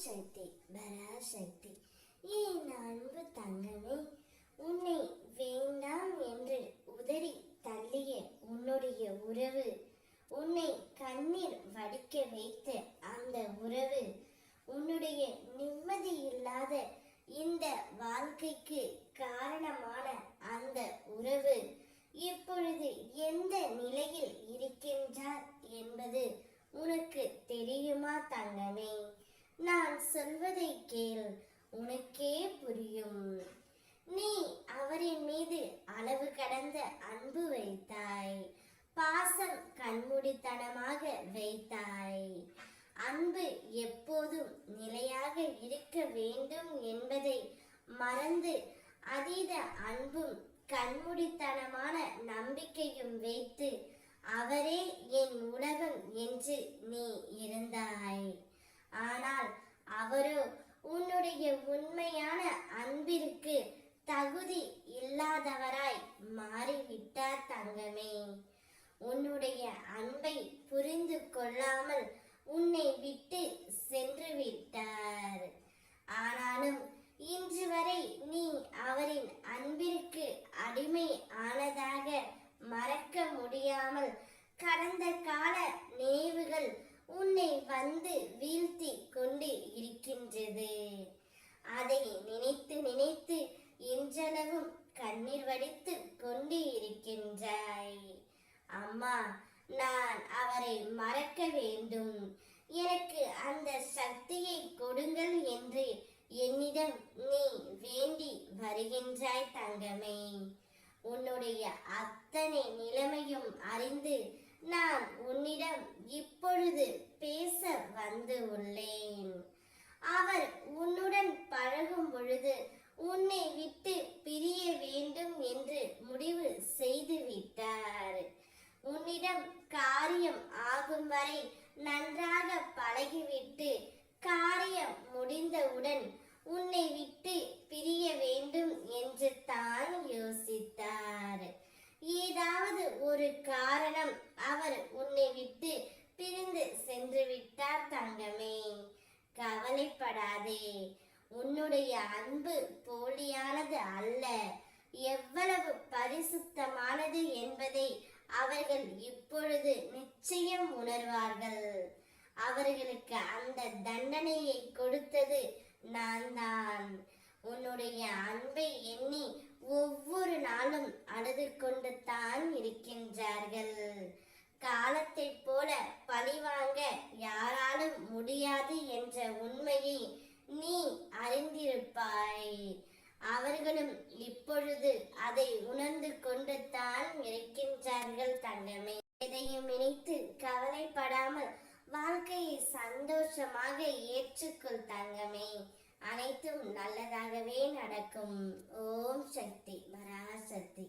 சக்தி பராசக்தி. ஏன் அன்பு தங்கமே, உன்னை வேண்டாம் என்று உதறி தள்ளிய உன்னுடைய உறவு, உன்னை கண்ணீர் வடிக்க வைத்த அந்த உறவு, உன்னுடைய நிம்மதி இல்லாத இந்த வாழ்க்கைக்கு காரணமான அந்த உறவு இப்பொழுது எந்த நிலையில் இருக்கின்றார் என்பது உனக்கு தெரியுமா தங்கமே? நான் சொல்வதை கேள், உனக்கே புரியும். நீ அவரின் மீது அளவு கடந்த அன்பு வைத்தாய், பாசம் கண்மூடித்தனமாக வைத்தாய். அன்பு எப்போதும் நிலையாக இருக்க வேண்டும் என்பதை மறந்து அதீத அன்பும் கண்மூடித்தனமான நம்பிக்கையும் வைத்து அவரே என் உலகம் என்று நீ இருந்தாய். ஆனால் அவரோ உன்னுடைய உண்மையான அன்பிற்கு தகுதி இல்லாதவராய் மாறிவிட்டார் தங்கமே. உன்னுடைய அன்பை புரிந்து கொள்ளாமல் உன்னை விட்டு சென்று விட்டார். ஆனாலும் இன்று வரை நீ அவரின் அன்பிற்கு அடிமை ஆனதாக மறக்க முடியாமல் கடந்த கால நினைவுகள் உன்னை வந்து வீழ்த்தி கொண்டு இருக்கின்றது. அதை நினைத்து நினைத்து இன்றளவும் கண்ணீர் வடித்து கொண்டு இருக்கின்றாய். அம்மா, நான் அவரை மறக்க வேண்டும், எனக்கு அந்த சக்தியை கொடுங்கள் என்று என்னிடம் நீ வேண்டி வருகின்றாய் தங்கமே. உன்னுடைய அத்தனை நிலைமையும் அறிந்து நான் உன்னிடம் இப்பொழுது பேச வந்து உள்ளேன். அவர் உன்னுடன் பழகும் பொழுது உன்னை விட்டு பிரிய வேண்டும் என்று முடிவு செய்து விட்டார். உன்னிடம் காரியம் ஆகும் வரை நன்றாக பழகிவிட்டு காரியம் முடிந்தவுடன் உன்னை விட்டு பிரிய வேண்டும் என்று தான் யோசித்தார். ஏதாவது ஒரு காரணம் அவர் உன்னை விட்டு பிரிந்து சென்று விட்டார் தங்கமே. கவலைப்படாதே, உன்னுடைய அன்பு போலியானது அல்ல, எவ்வளவு பரிசுத்தமானது என்பதை அவர்கள் இப்பொழுது நிச்சயம் உணர்வார்கள். அவர்களுக்கு அந்த தண்டனையை கொடுத்தது நான் தான். உன்னுடைய அன்பை எண்ணி ஒவ்வொரு நாளும் அழுது கொண்டு தான் இருக்கின்றார்கள். காலத்தை போல பழிவாங்க யாராலும் முடியாது என்ற உண்மையை நீ அறிந்திருப்பாய். அவர்களும் இப்பொழுது அதை உணர்ந்து கொண்டு தான் இருக்கின்றார்கள் தங்கமே. எதையும் நினைத்து கவலைப்படாமல் வாழ்க்கையை சந்தோஷமாக ஏற்றுக்கொள் தங்கமே. அனைத்தும் நல்லதாகவே நடக்கும். ஓம் சக்தி பராசக்தி.